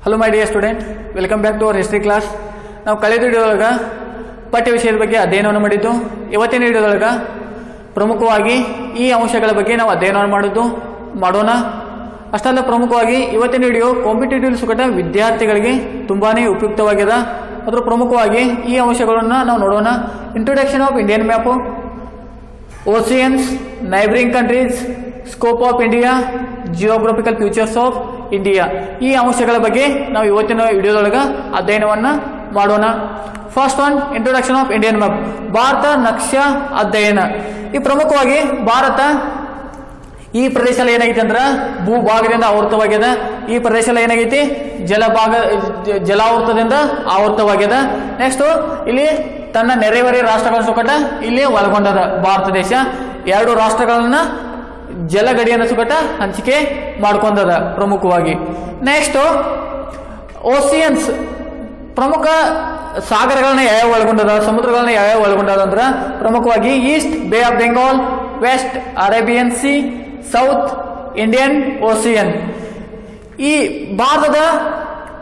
Hello my dear student, welcome back to our history class. ನಾವು ಕಳೆದ ವಿಡಿಯೋದೊಳಗೆ ಪಠ್ಯ ವಿಷಯದ ಬಗ್ಗೆ ಅಧ್ಯಯನವನ್ನು ಮಾಡಿದ್ದು. ಇವತ್ತಿನ ವಿಡಿಯೋದೊಳಗೆ ಪ್ರಮುಖವಾಗಿ ಈ ಅಂಶಗಳ ಬಗ್ಗೆ ನಾವು ಅಧ್ಯಯನವನ್ನು ಮಾಡೋಣ. ಅಷ್ಟಲ್ಲ, ಪ್ರಮುಖವಾಗಿ ಇವತ್ತಿನ ವಿಡಿಯೋ ಕಾಂಪಿಟೇಟಿವ್ ಸುಕಟ ವಿದ್ಯಾರ್ಥಿಗಳಿಗೆ ತುಂಬಾ ಉಪಯುಕ್ತವಾಗಿದೆ. ಅದರ ಪ್ರಮುಖವಾಗಿ ಈ ಅಂಶಗಳನ್ನು ನಾವು ನೋಡೋಣ. Introduction of Indian map, oceans, neighbouring countries, scope of India, geographical features of India, ಈ ಅಂಶಗಳ ಬಗ್ಗೆ ನಾವು ಇವತ್ತಿನ ವಿಡಿಯೋದೊಳಗೆ ಅಧ್ಯಯನವನ್ನು ಮಾಡೋಣ. First one, introduction of Indian map, Bharat ನಕ್ಷಾ ಅಧ್ಯಯನ. ಈ ಪ್ರಮುಖವಾಗಿ ಭಾರತ ಈ ಪ್ರದೇಶ ಎಲ್ಲ ಏನಾಗೈತಿ ಅಂದ್ರೆ ಭೂಭಾಗದಿಂದ ಆವೃತವಾಗಿದೆ. ಈ ಪ್ರದೇಶ ಎಲ್ಲ ಏನಾಗೈತಿ ಜಲಾವೃತದಿಂದ ಆವೃತವಾಗಿದೆ. ನೆಕ್ಸ್ಟ್ ಇಲ್ಲಿ ತನ್ನ ನೆರೆಹೊರೆ ರಾಷ್ಟ್ರಗಳ ಸುಕಟ ಇಲ್ಲಿ ಒಳಗೊಂಡದ. ಭಾರತ ದೇಶ ಎರಡು ರಾಷ್ಟ್ರಗಳನ್ನ ಜಲಗಡಿಯನ್ನು ಸುಕಟ ಹಂಚಿಕೆ ಮಾಡ್ಕೊಂಡದ ಪ್ರಮುಖವಾಗಿ. ನೆಕ್ಸ್ಟ್ ಓಸಿಯನ್ಸ್, ಪ್ರಮುಖ ಸಾಗರಗಳನ್ನ ಯಾವ್ಯಾವ ಒಳಗೊಂಡದ, ಸಮುದ್ರಗಳನ್ನ ಯಾವ್ಯಾವ ಒಳಗೊಂಡದ ಅಂದ್ರೆ ಪ್ರಮುಖವಾಗಿ east bay of Bengal, west Arabian sea, south Indian ocean. ಈ ಭಾರತದ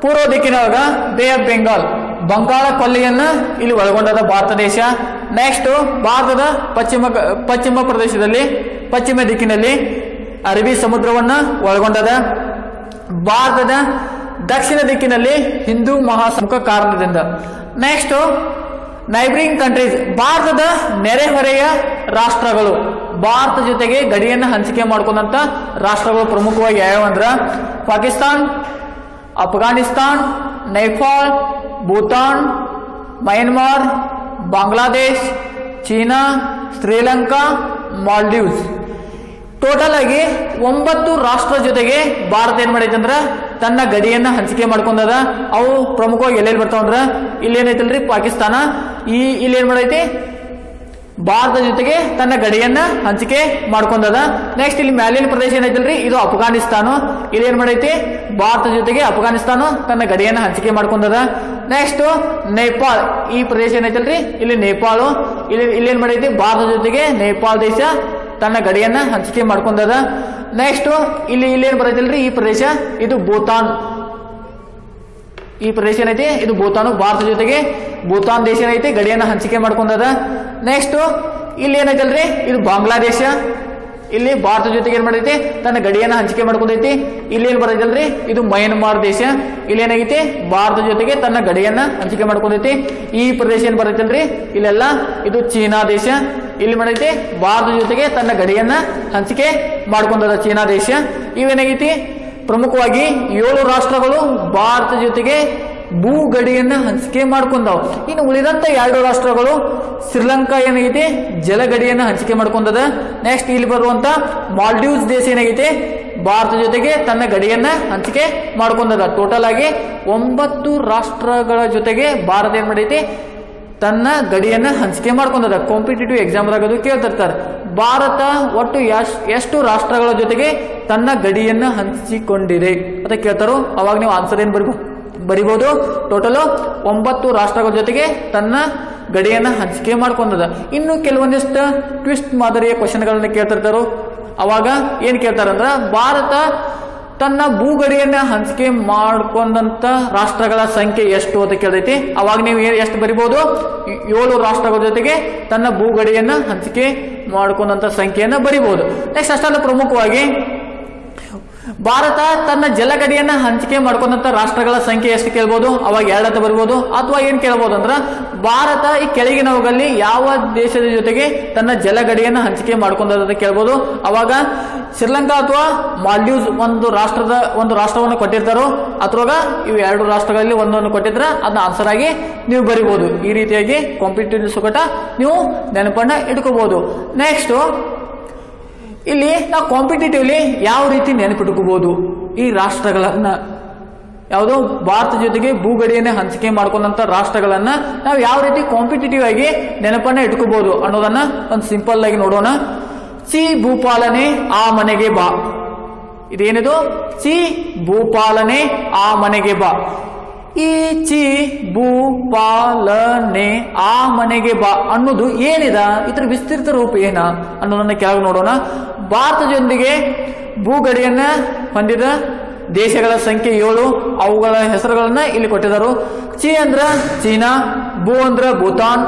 ಪೂರ್ವ ದಿಕ್ಕಿನೊಳಗ ಬೇ ಆಫ್ ಬೆಂಗಾಲ್, ಬಂಗಾಳ ಕೊಲ್ಲಿಯನ್ನ ಇಲ್ಲಿ ಒಳಗೊಂಡದ ಭಾರತ ದೇಶ. ನೆಕ್ಸ್ಟ್ ಭಾರತದ ಪಶ್ಚಿಮ ಪ್ರದೇಶದಲ್ಲಿ ಪಶ್ಚಿಮ ದಿಕ್ಕಿನಲ್ಲಿ ಅರಬ್ಬಿ ಸಮುದ್ರವನ್ನ ಒಳಗೊಂಡದ. ಭಾರತದ ದಕ್ಷಿಣ ದಿಕ್ಕಿನಲ್ಲಿ ಹಿಂದೂ ಮಹಾಸಮುಖ ಕಾರಣದಿಂದ. ನೆಕ್ಸ್ಟ್ ನೈಬರಿಂಗ್ ಕಂಟ್ರೀಸ್, ಭಾರತದ ನೆರೆಹೊರೆಯ ರಾಷ್ಟ್ರಗಳು, ಭಾರತ ಜೊತೆಗೆ ಗಡಿಯನ್ನು ಹಂಚಿಕೆ ಮಾಡ್ಕೊಂಡಂತ ರಾಷ್ಟ್ರಗಳು ಪ್ರಮುಖವಾಗಿ ಯಾವ್ಯಾವಂದ್ರ ಪಾಕಿಸ್ತಾನ್, ಅಫ್ಘಾನಿಸ್ತಾನ್, ನೇಪಾಳ್, ಭೂತಾನ್, ಮಯನ್ಮಾರ್, ಬಾಂಗ್ಲಾದೇಶ್, ಚೀನಾ, ಶ್ರೀಲಂಕಾ, ಮಾಲ್ಡೀವ್ಸ್. ಟೋಟಲ್ ಆಗಿ 9 ರಾಷ್ಟ್ರ ಜೊತೆಗೆ ಭಾರತ ಏನ್ ಮಾಡೈತೆ ಅಂದ್ರ ತನ್ನ ಗಡಿಯನ್ನ ಹಂಚಿಕೆ ಮಾಡ್ಕೊಂಡದ. ಅವು ಪ್ರಮುಖವಾಗಿ ಎಲ್ಲೆಲ್ಲಿ ಬರ್ತಾವಂದ್ರ ಇಲ್ಲಿ ಏನೈತಲ್ರಿ ಪಾಕಿಸ್ತಾನ, ಇಲ್ಲಿ ಏನ್ ಮಾಡೈತಿ ಭಾರತ ಜೊತೆಗೆ ತನ್ನ ಗಡಿಯನ್ನ ಹಂಚಿಕೆ ಮಾಡ್ಕೊಂಡದ. ನೆಕ್ಸ್ಟ್ ಇಲ್ಲಿ ಮ್ಯಾಲಿನ ಪ್ರದೇಶ ಏನೈತಲ್ರಿ ಇದು ಅಫ್ಘಾನಿಸ್ತಾನ, ಇಲ್ಲಿ ಏನ್ ಮಾಡೈತಿ ಭಾರತ ಜೊತೆಗೆ ಅಫ್ಘಾನಿಸ್ತಾನ ತನ್ನ ಗಡಿಯನ್ನ ಹಂಚಿಕೆ ಮಾಡ್ಕೊಂಡದ. ನೆಕ್ಸ್ಟ್ ನೇಪಾಳ್, ಈ ಪ್ರದೇಶ ಏನೈತಲ್ರಿ ಇಲ್ಲಿ ನೇಪಾಳು, ಇಲ್ಲಿ ಏನ್ ಮಾಡೈತಿ ಭಾರತ ಜೊತೆಗೆ ನೇಪಾಳ ದೇಶ ತನ್ನ ಗಡಿಯನ್ನ ಹಂಚಿಕೆ ಮಾಡ್ಕೊಂಡದ. ನೆಕ್ಸ್ಟ್ ಇಲ್ಲಿ ಏನ್ ಬರೈತಿಲ್ರಿ ಈ ಪ್ರದೇಶ ಇದು ಭೂತಾನ್, ಈ ಪ್ರದೇಶ ಏನೈತಿ ಇದು ಭೂತಾನು, ಭಾರತ ಜೊತೆಗೆ ಭೂತಾನ್ ದೇಶ ಏನೈತಿ ಗಡಿಯನ್ನ ಹಂಚಿಕೆ ಮಾಡ್ಕೊಂಡದ. ನೆಕ್ಸ್ಟ್ ಇಲ್ಲಿ ಏನೈತಲ್ರಿ ಇದು ಬಾಂಗ್ಲಾದೇಶ, ಇಲ್ಲಿ ಭಾರತ ಜೊತೆಗೆ ಏನ್ ಮಾಡೈತಿ ತನ್ನ ಗಡಿಯನ್ನ ಹಂಚಿಕೆ ಮಾಡ್ಕೊಂಡೈತಿ. ಇಲ್ಲಿ ಏನ್ ಬರೈತಲ್ರಿ ಇದು ಮಯನ್ಮಾರ್ ದೇಶ, ಇಲ್ಲಿ ಏನಾಗೈತಿ ಭಾರತ ಜೊತೆಗೆ ತನ್ನ ಗಡಿಯನ್ನ ಹಂಚಿಕೆ ಮಾಡ್ಕೊಂಡೈತಿ. ಈ ಪ್ರದೇಶ ಏನ್ ಬರೈತಲ್ರಿ ಇಲ್ಲೆಲ್ಲ ಇದು ಚೀನಾ ದೇಶ, ಇಲ್ಲಿ ಮಾಡೈತಿ ಭಾರತ ಜೊತೆಗೆ ತನ್ನ ಗಡಿಯನ್ನ ಹಂಚಿಕೆ ಮಾಡ್ಕೊಂಡದ ಚೀನಾ ದೇಶ. ಇವೇನಾಗೈತಿ ಪ್ರಮುಖವಾಗಿ 7 ರಾಷ್ಟ್ರಗಳು ಭಾರತ ಜೊತೆಗೆ ಭೂ ಗಡಿಯನ್ನ ಹಂಚಿಕೆ ಮಾಡ್ಕೊಂಡವು. ಇನ್ನು ಉಳಿದಂತ 2 ರಾಷ್ಟ್ರಗಳು ಶ್ರೀಲಂಕಾ ಏನಾಗೈತಿ ಜಲಗಡಿಯನ್ನ ಹಂಚಿಕೆ ಮಾಡ್ಕೊಂಡದ. ನೆಕ್ಸ್ಟ್ ಇಲ್ಲಿ ಬರುವಂತ ಮಾಲ್ಡೀವ್ಸ್ ದೇಶ ಏನಾಗೈತಿ ಭಾರತ ಜೊತೆಗೆ ತನ್ನ ಗಡಿಯನ್ನ ಹಂಚಿಕೆ ಮಾಡ್ಕೊಂಡದ. ಟೋಟಲ್ ಆಗಿ 9 ರಾಷ್ಟ್ರಗಳ ಜೊತೆಗೆ ಭಾರತ ಏನ್ ಮಾಡೈತಿ ತನ್ನ ಗಡಿಯನ್ನ ಹಂಚಿಕೆ ಮಾಡ್ಕೊಂಡದ. ಕಾಂಪಿಟೇಟಿವ್ ಎಕ್ಸಾಮ್ದಾಗ ಅದು ಕೇಳ್ತಿರ್ತಾರೆ, ಭಾರತ ಒಟ್ಟು ಎಷ್ಟು ರಾಷ್ಟ್ರಗಳ ಜೊತೆಗೆ ತನ್ನ ಗಡಿಯನ್ನ ಹಂಚಿಕೊಂಡಿದೆ ಅಂತ ಕೇಳ್ತಾರೋ. ಅವಾಗ ನೀವು ಆನ್ಸರ್ ಏನ್ ಬರಿಬಹುದು, ಟೋಟಲ್ 9 ರಾಷ್ಟ್ರಗಳ ಜೊತೆಗೆ ತನ್ನ ಗಡಿಯನ್ನ ಹಂಚಿಕೆ ಮಾಡ್ಕೊಂಡದ. ಇನ್ನು ಕೆಲವೊಂದಿಷ್ಟು ಟ್ವಿಸ್ಟ್ ಮಾದರಿಯ ಕ್ವಶನ್ಗಳನ್ನ ಕೇಳ್ತಿರ್ತಾರೋ. ಅವಾಗ ಏನ್ ಕೇಳ್ತಾರಂದ್ರ ಭಾರತ ತನ್ನ ಭೂಗಡಿಯನ್ನ ಹಂಚಿಕೆ ಮಾಡ್ಕೊಂಡಂತ ರಾಷ್ಟ್ರಗಳ ಸಂಖ್ಯೆ ಎಷ್ಟು ಅಂತ ಕೇಳ್ತೈತಿ. ಅವಾಗ ನೀವು ಎಷ್ಟು ಬರಿಬಹುದು, 7 ರಾಷ್ಟ್ರಗಳ ಜೊತೆಗೆ ತನ್ನ ಭೂಗಡಿಯನ್ನ ಹಂಚಿಕೆ ಮಾಡ್ಕೊಂಡಂತ ಸಂಖ್ಯೆಯನ್ನ ಬರಿಬಹುದು. ನೆಕ್ಸ್ಟ್ ಅಷ್ಟಲ್ಲ, ಪ್ರಮುಖವಾಗಿ ಭಾರತ ತನ್ನ ಜಲಗಡಿಯನ್ನ ಹಂಚಿಕೆ ಮಾಡ್ಕೊಂಡಂತ ರಾಷ್ಟ್ರಗಳ ಸಂಖ್ಯೆ ಎಷ್ಟು ಕೇಳ್ಬೋದು, ಅವಾಗ 2 ಅಂತ ಬರಿಬಹುದು. ಅಥವಾ ಏನ್ ಕೇಳ್ಬೋದು ಅಂದ್ರ ಭಾರತ ಈ ಕೆಳಗಿನವುಗಳಲ್ಲಿ ಯಾವ ದೇಶದ ಜೊತೆಗೆ ತನ್ನ ಜಲಗಡಿಯನ್ನ ಹಂಚಿಕೆ ಮಾಡ್ಕೊಂಡದ ಕೇಳ್ಬೋದು. ಅವಾಗ ಶ್ರೀಲಂಕಾ ಅಥವಾ ಮಾಲ್ಡೀವ್ಸ್ ಒಂದು ರಾಷ್ಟ್ರವನ್ನು ಕೊಟ್ಟಿರ್ತಾರೋ, ಅಥವಾ ಇವು 2 ರಾಷ್ಟ್ರಗಳಲ್ಲಿ ಒಂದನ್ನು ಕೊಟ್ಟಿದ್ರ ಅದನ್ನ ಆನ್ಸರ್ ಆಗಿ ನೀವು ಬರಿಬಹುದು. ಈ ರೀತಿಯಾಗಿ ಕಾಂಪಿಟೇಟಿವ್ ಸುಕಟ ನೀವು ನೆನಪನ್ನ ಇಟ್ಕೋಬಹುದು. ನೆಕ್ಸ್ಟ್ ಇಲ್ಲಿ ನಾವು ಕಾಂಪಿಟೇಟಿವ್ಲಿ ಯಾವ ರೀತಿ ನೆನಪಿಟ್ಕೋಬಹುದು ಈ ರಾಷ್ಟ್ರಗಳನ್ನ, ಯಾವುದೋ ಭಾರತ ಜೊತೆಗೆ ಭೂಗಡಿಯನ್ನ ಹಂಚಿಕೆ ಮಾಡ್ಕೊಂಡಂತ ರಾಷ್ಟ್ರಗಳನ್ನ ನಾವು ಯಾವ ರೀತಿ ಕಾಂಪಿಟೇಟಿವ್ ಆಗಿ ನೆನಪನ್ನ ಇಟ್ಕೋಬಹುದು ಅನ್ನೋದನ್ನ ಒಂದು ಸಿಂಪಲ್ ಆಗಿ ನೋಡೋಣ. ಸಿ ಭೂಪಾಲನೆ ಆ ಮನೆಗೆ ಬಾ, ಇದೇನಿದು ಸಿ ಭೂಪಾಲನೆ ಆ ಮನೆಗೆ ಬಾ. ಈ ಚಿ ಭೂಪಾಲನೆ ಆ ಮನೆಗೆ ಬಾ ಅನ್ನೋದು ಏನಿದ, ಇದರ ವಿಸ್ತೃತ ರೂಪ ಏನ ಅನ್ನೋದನ್ನ ಕೆಳಗೆ ನೋಡೋಣ. ಭಾರತದೊಂದಿಗೆ ಭೂಗಡಿಯನ್ನ ಹೊಂದಿದ ದೇಶಗಳ ಸಂಖ್ಯೆ 7, ಅವುಗಳ ಹೆಸರುಗಳನ್ನ ಇಲ್ಲಿ ಕೊಟ್ಟಿದ್ದಾರೆ. ಚಿ ಅಂದ್ರ ಚೀನಾ, ಭೂ ಅಂದ್ರ ಭೂತಾನ್,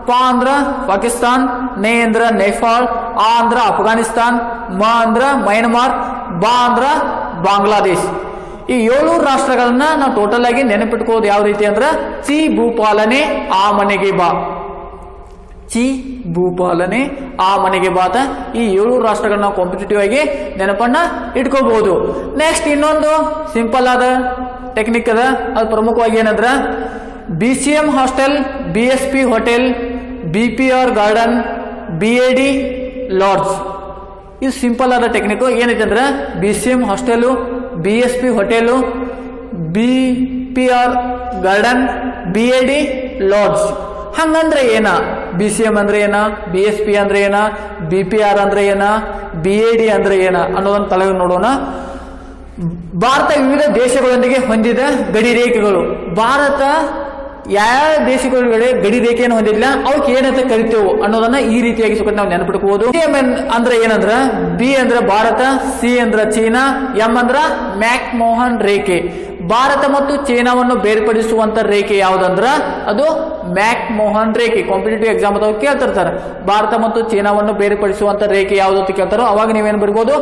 ಪಾ ಅಂದ್ರ ಪಾಕಿಸ್ತಾನ್, ನೇ ಅಂದ್ರ ನೇಪಾಳ್, ಆ ಅಂದ್ರ ಅಫ್ಘಾನಿಸ್ತಾನ್, ಮ ಅಂದ್ರ ಮಯನ್ಮಾರ್, ಬಾ ಅಂದ್ರ ಬಾಂಗ್ಲಾದೇಶ್. ಈ 7 ರಾಷ್ಟ್ರಗಳನ್ನ ನಾವು ಟೋಟಲ್ ಆಗಿ ನೆನಪಿಟ್ಕೋದು ಯಾವ ರೀತಿ ಅಂದ್ರ ಚಿ ಭೂಪಾಲನೆ ಆ ಮನೆಗೆ ಬಾ. ಚಿ ಭೂಪಾಲನೆ ಆ ಮನೆಗೆ ಬಾತ. ಈ 7 ರಾಷ್ಟ್ರಗಳನ್ನ ನಾವು ಕಾಂಪಿಟೇಟಿವ್ ಆಗಿ ನೆನಪನ್ನ ಇಟ್ಕೋಬಹುದು. ನೆಕ್ಸ್ಟ್ ಇನ್ನೊಂದು ಸಿಂಪಲ್ ಆದ ಟೆಕ್ನಿಕ್ ಅದ, ಅದು ಪ್ರಮುಖವಾಗಿ ಏನಂದ್ರ BCM hostel, BSP hotel, BPR garden, BAD lodge. ಇದು ಸಿಂಪಲ್ ಆದ ಟೆಕ್ನಿಕ್. ಏನೈತೆ ಅಂದ್ರೆ BCM hostel, BSP hotel, BPR garden, BAD lodge. ಹಂಗಂದ್ರೆ ಏನ? BCM ಅಂದ್ರೆ ಏನ, BSP ಅಂದ್ರೆ ಏನ, BPR ಅಂದ್ರೆ ಏನ, BAD ಅಂದ್ರೆ ಏನ ಅನ್ನೋದನ್ನ ತಲೆ ನೋಡೋಣ. ಭಾರತ ವಿವಿಧ ದೇಶಗಳೊಂದಿಗೆ ಹೊಂದಿದ ಗಡಿ ರೇಖೆಗಳು. ಭಾರತ ಯಾವ ದೇಶಗಳ ಗಡಿ ರೇಖೆಯನ್ನು ಹೊಂದಿಲ್ಲ, ಅವಕ್ಕೆ ಏನಂತ ಕರಿತೇವೆ ಅನ್ನೋದನ್ನ ಈ ರೀತಿಯಾಗಿ ಸುಖ ನಾವು ನೆನಪಿಟ್ಕೋಬಹುದು. ಅಂದ್ರೆ ಏನಂದ್ರ ಬಿ ಅಂದ್ರ ಭಾರತ, ಸಿ ಅಂದ್ರ ಚೀನಾ, ಎಂ ಅಂದ್ರ ಮ್ಯಾಕ್ ಮೋಹನ್ ರೇಖೆ. ಭಾರತ ಮತ್ತು ಚೀನಾವನ್ನು ಬೇರ್ಪಡಿಸುವಂತ ರೇಖೆ ಯಾವುದಂದ್ರ ಅದು ಮ್ಯಾಕ್ ಮೋಹನ್ ರೇಖೆ. ಕಾಂಪಿಟೇಟಿವ್ ಎಕ್ಸಾಮ್ ಅಥವಾ ಕೇಳ್ತಿರ್ತಾರೆ ಭಾರತ ಮತ್ತು ಚೀನಾವನ್ನು ಬೇರ್ಪಡಿಸುವಂತ ರೇಖೆ ಯಾವುದು ಅಂತ ಕೇಳ್ತಾರೋ ಅವಾಗ ನೀವೇನು ಬರಿಬಹುದು,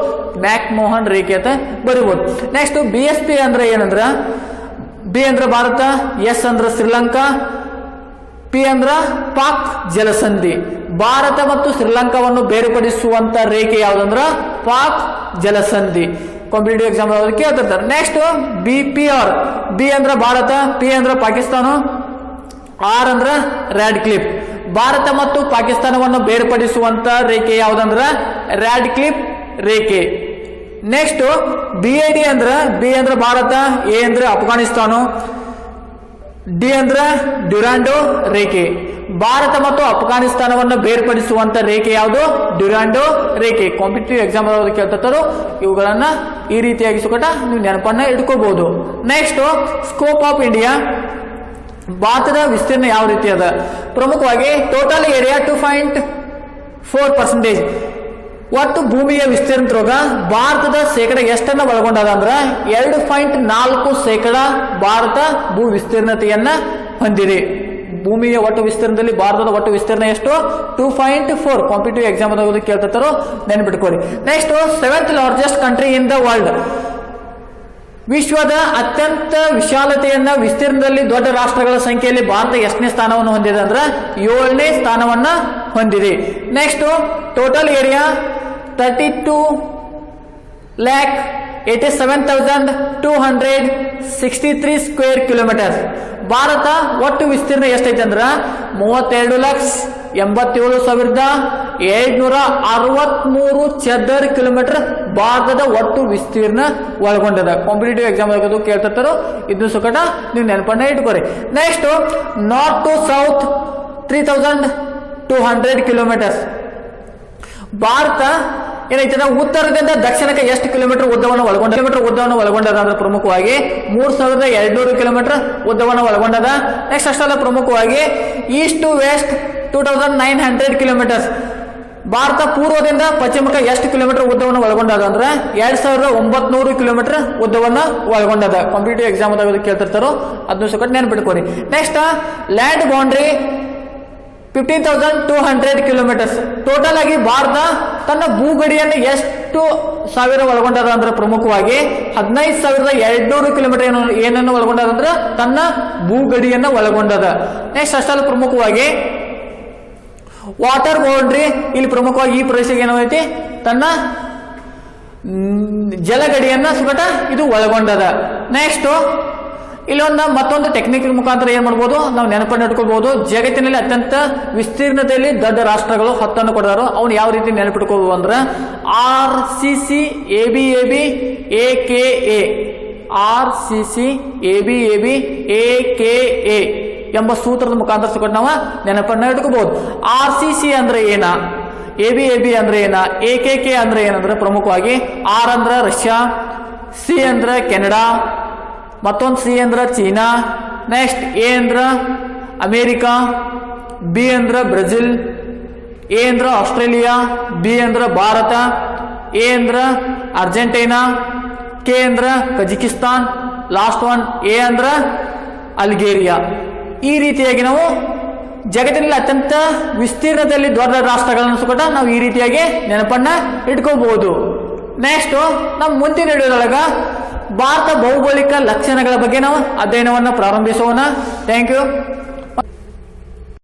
ಮ್ಯಾಕ್ ಮೋಹನ್ ರೇಖೆ ಅಂತ ಬರಿಬಹುದು. ನೆಕ್ಸ್ಟ್ BSP ಅಂದ್ರೆ ಏನಂದ್ರ ಬಿ ಅಂದ್ರ ಭಾರತ, ಎಸ್ ಅಂದ್ರ ಶ್ರೀಲಂಕಾ, ಪಿ ಅಂದ್ರ ಪಾಕ್ ಜಲಸಂಧಿ. ಭಾರತ ಮತ್ತು ಶ್ರೀಲಂಕಾವನ್ನು ಬೇರ್ಪಡಿಸುವಂತ ರೇಖೆ ಯಾವುದಂದ್ರ ಪಾಕ್ ಜಲಸಂಧಿ. ಕಾಂಪಿಟೇಟಿವ್ ಎಕ್ಸಾಮ್ ಕೇಳ್ತಿರ್ತಾರೆ. ನೆಕ್ಸ್ಟ್ BPR, ಬಿ ಅಂದ್ರ ಭಾರತ, ಪಿ ಅಂದ್ರ ಪಾಕಿಸ್ತಾನ, ಆರ್ ಅಂದ್ರ ರ್ಯಾಡ್ ಕ್ಲಿಪ್. ಭಾರತ ಮತ್ತು ಪಾಕಿಸ್ತಾನವನ್ನು ಬೇರ್ಪಡಿಸುವಂತ ರೇಖೆ ಯಾವುದಂದ್ರ ರ್ಯಾಡ್ ಕ್ಲಿಪ್ ರೇಖೆ. ನೆಕ್ಸ್ಟ್ BAD ಅಂದ್ರ ಬಿ ಅಂದ್ರ ಭಾರತ, ಎ ಅಂದ್ರ ಅಫ್ಘಾನಿಸ್ತಾನ, ಡಿ ಅಂದ್ರ ಡ್ಯುರಾಂಡೋ ರೇಖೆ. ಭಾರತ ಮತ್ತು ಅಫ್ಘಾನಿಸ್ತಾನವನ್ನು ಬೇರ್ಪಡಿಸುವಂತ ರೇಖೆ ಯಾವುದು? ಡ್ಯುರಾಂಡೋ ರೇಖೆ. ಕಾಂಪಿಟೇಟಿವ್ ಎಕ್ಸಾಮ್ ಕೇಳ್ತಾರೋ ಇವುಗಳನ್ನ ಈ ರೀತಿಯಾಗಿ ಸುಕಟ ನೀವು ನೆನಪನ್ನ ಇಟ್ಕೋಬಹುದು. Next scope of India. ಭಾರತದ ವಿಸ್ತೀರ್ಣ ಯಾವ ರೀತಿ ಅದ? ಪ್ರಮುಖವಾಗಿ ಟೋಟಲ್ ಏರಿಯಾ 2.4%. ಒಟ್ಟು ಭೂಮಿಯ ವಿಸ್ತೀರ್ಣದೊಳಗ ಭಾರತದ ಶೇಕಡ ಎಷ್ಟನ್ನ ಒಳಗೊಂಡದ ಅಂದ್ರ 2.4% ಭಾರತ ಭೂ ವಿಸ್ತೀರ್ಣತೆಯನ್ನ ಹೊಂದಿದೆ. ಭೂಮಿಯ ಒಟ್ಟು ವಿಸ್ತೀರ್ಣದಲ್ಲಿ ಭಾರತದ ಒಟ್ಟು ವಿಸ್ತೀರ್ಣ ಎಷ್ಟು? 2.4. ಕಾಂಪಿಟೇಟಿವ್ ಎಕ್ಸಾಮ್ ಕೇಳ್ತಾರೋ ನೆನ್ಪಿಟ್ಕೊಳ್ಳಿ. Next 7th largest country in the world. ವಿಶ್ವದ ಅತ್ಯಂತ ವಿಶಾಲತೆಯನ್ನ ವಿಸ್ತೀರ್ಣದಲ್ಲಿ ದೊಡ್ಡ ರಾಷ್ಟ್ರಗಳ ಸಂಖ್ಯೆಯಲ್ಲಿ ಭಾರತ ಎಷ್ಟನೇ ಸ್ಥಾನವನ್ನು ಹೊಂದಿದೆ ಅಂದ್ರ 7ನೇ ಸ್ಥಾನವನ್ನ ಹೊಂದಿದೆ. Next total area 32,87,263 square kilometre. Bharat ಒಟ್ಟು ವಿಸ್ತೀರ್ಣ ಎಷ್ಟೈತೆ ಅಂದ್ರ 32,87,763 ಚದರ ಕಿಲೋಮೀಟರ್ ಭಾರತದ ಒಟ್ಟು ವಿಸ್ತೀರ್ಣ ಒಳಗೊಂಡದ. ಕಾಂಪಿಟೇಟಿವ್ ಎಕ್ಸಾಮ್ ಕೇಳ್ತಿರ್ತಾರೋ ಇದನ್ನು ಸುಕಟ ನೀವು ನೆನಪನ್ನ ಇಟ್ಕೋರಿ. Next north to south 3,200 kilometres. Bharat ಏನೈತೆ ಉತ್ತರದಿಂದ ದಕ್ಷಿಣಕ್ಕೆ ಎಷ್ಟು ಕಿಲೋಮೀಟರ್ ಉದ್ದವನ್ನು ಒಳಗೊಂಡದ ಅಂದ್ರೆ ಪ್ರಮುಖವಾಗಿ 3,200 ಕಿಲೋಮೀಟರ್ ಉದ್ದವನ್ನು ಒಳಗೊಂಡದ. ನೆಕ್ಸ್ಟ್ ಅಷ್ಟೆಲ್ಲ ಪ್ರಮುಖವಾಗಿ ಈಸ್ಟ್ ಟು ವೆಸ್ಟ್ 2,900 ಕಿಲೋಮೀಟರ್ಸ್. ಭಾರತ ಪೂರ್ವದಿಂದ ಪಶ್ಚಿಮಕ್ಕೆ ಎಷ್ಟು ಕಿಲೋಮೀಟರ್ ಉದ್ದವನ್ನು ಒಳಗೊಂಡದ ಅಂದ್ರೆ 2,900 ಕಿಲೋಮೀಟರ್ ಉದ್ದವನ್ನು ಒಳಗೊಂಡದ. ಕಾಂಪಿಟೇಟಿವ್ ಎಕ್ಸಾಮ್ ಕೇಳ್ತಿರ್ತಾರೋ ಅದನ್ನು ಸುಖ ನೆನ್ಪಿಟ್ಕೋರಿ. Next land boundary 15,200 kilometres. Total ಆಗಿ ಭಾರತ ತನ್ನ ಭೂಗಡಿಯನ್ನು ಎಷ್ಟು ಸಾವಿರ ಒಳಗೊಂಡದ ಅಂದ್ರೆ ಪ್ರಮುಖವಾಗಿ 15,200 ಕಿಲೋಮೀಟರ್ ಏನನ್ನು ಒಳಗೊಂಡದ ಅಂದ್ರೆ ತನ್ನ ಭೂಗಡಿಯನ್ನು ಒಳಗೊಂಡದ. ನೆಕ್ಸ್ಟ್ ಅಷ್ಟಲ್ಲ ಪ್ರಮುಖವಾಗಿ ವಾಟರ್ ಬೌಂಡ್ರಿ. ಇಲ್ಲಿ ಪ್ರಮುಖವಾಗಿ ಈ ಪ್ರದೇಶಕ್ಕೆ ಏನೈತಿ ತನ್ನ ಜಲಗಡಿಯನ್ನ ಸುಗಟ ಇದು ಒಳಗೊಂಡದ. ನೆಕ್ಸ್ಟ್ ಇಲ್ಲೊಂದು ಮತ್ತೊಂದು ಟೆಕ್ನಿಕ್ ಮುಖಾಂತರ ಏನ್ ಮಾಡ್ಬೋದು ನಾವು ನೆನಪನ್ನು ಇಟ್ಕೋಬಹುದು. ಜಗತ್ತಿನಲ್ಲಿ ಅತ್ಯಂತ ವಿಸ್ತೀರ್ಣತೆಯಲ್ಲಿ ದೊಡ್ಡ ರಾಷ್ಟ್ರಗಳು 10 ಕೊಡಾರು. ಅವ್ನು ಯಾವ ರೀತಿ ನೆನಪಿಟ್ಕೋಬಹುದು ಅಂದ್ರೆ RCC ABAB AKA RCC ABAB AKA ಎಂಬ ಸೂತ್ರದ ಮುಖಾಂತರ ಸುಗಟ ನಾವು ನೆನಪನ್ನ ಇಟ್ಕೋಬಹುದು. RCC ಅಂದ್ರೆ ಏನ, ABAB ಅಂದ್ರೆ ಏನ, AKK ಅಂದ್ರೆ ಏನಂದ್ರೆ ಪ್ರಮುಖವಾಗಿ R ಅಂದ್ರ ರಷ್ಯಾ, C ಅಂದ್ರ ಕೆನಡಾ, ಮತ್ತೊಂದು ಸಿ ಅಂದ್ರ ಚೀನಾ, ನೆಕ್ಸ್ಟ್ ಎ ಅಂದ್ರ ಅಮೇರಿಕಾ, ಬಿ ಅಂದ್ರ ಬ್ರೆಜಿಲ್, ಎ ಅಂದ್ರ ಆಸ್ಟ್ರೇಲಿಯಾ, ಬಿ ಅಂದ್ರ ಭಾರತ, ಎ ಅಂದ್ರ ಅರ್ಜೆಂಟೈನಾ, ಕೆ ಅಂದ್ರ ಕಜಕಿಸ್ತಾನ್, ಲಾಸ್ಟ್ ಒನ್ ಎ ಅಂದ್ರ ಅಲ್ಗೇರಿಯಾ. ಈ ರೀತಿಯಾಗಿ ನಾವು ಜಗತ್ತಿನಲ್ಲಿ ಅತ್ಯಂತ ವಿಸ್ತೀರ್ಣದಲ್ಲಿ ದೊಡ್ಡ ರಾಷ್ಟ್ರಗಳನ್ನು ಸುಕಟ ನಾವು ಈ ರೀತಿಯಾಗಿ ನೆನಪನ್ನ ಇಟ್ಕೋಬಹುದು. ನೆಕ್ಸ್ಟ್ ನಮ್ಮ ಮುಂದಿನ ವಿಡಿಯೋದೊಳಗ ಭಾರತ ಭೌಗೋಳಿಕ ಲಕ್ಷಣಗಳ ಬಗ್ಗೆ ನಾವು ಅಧ್ಯಯನವನ್ನು ಪ್ರಾರಂಭಿಸೋಣ. Thank you.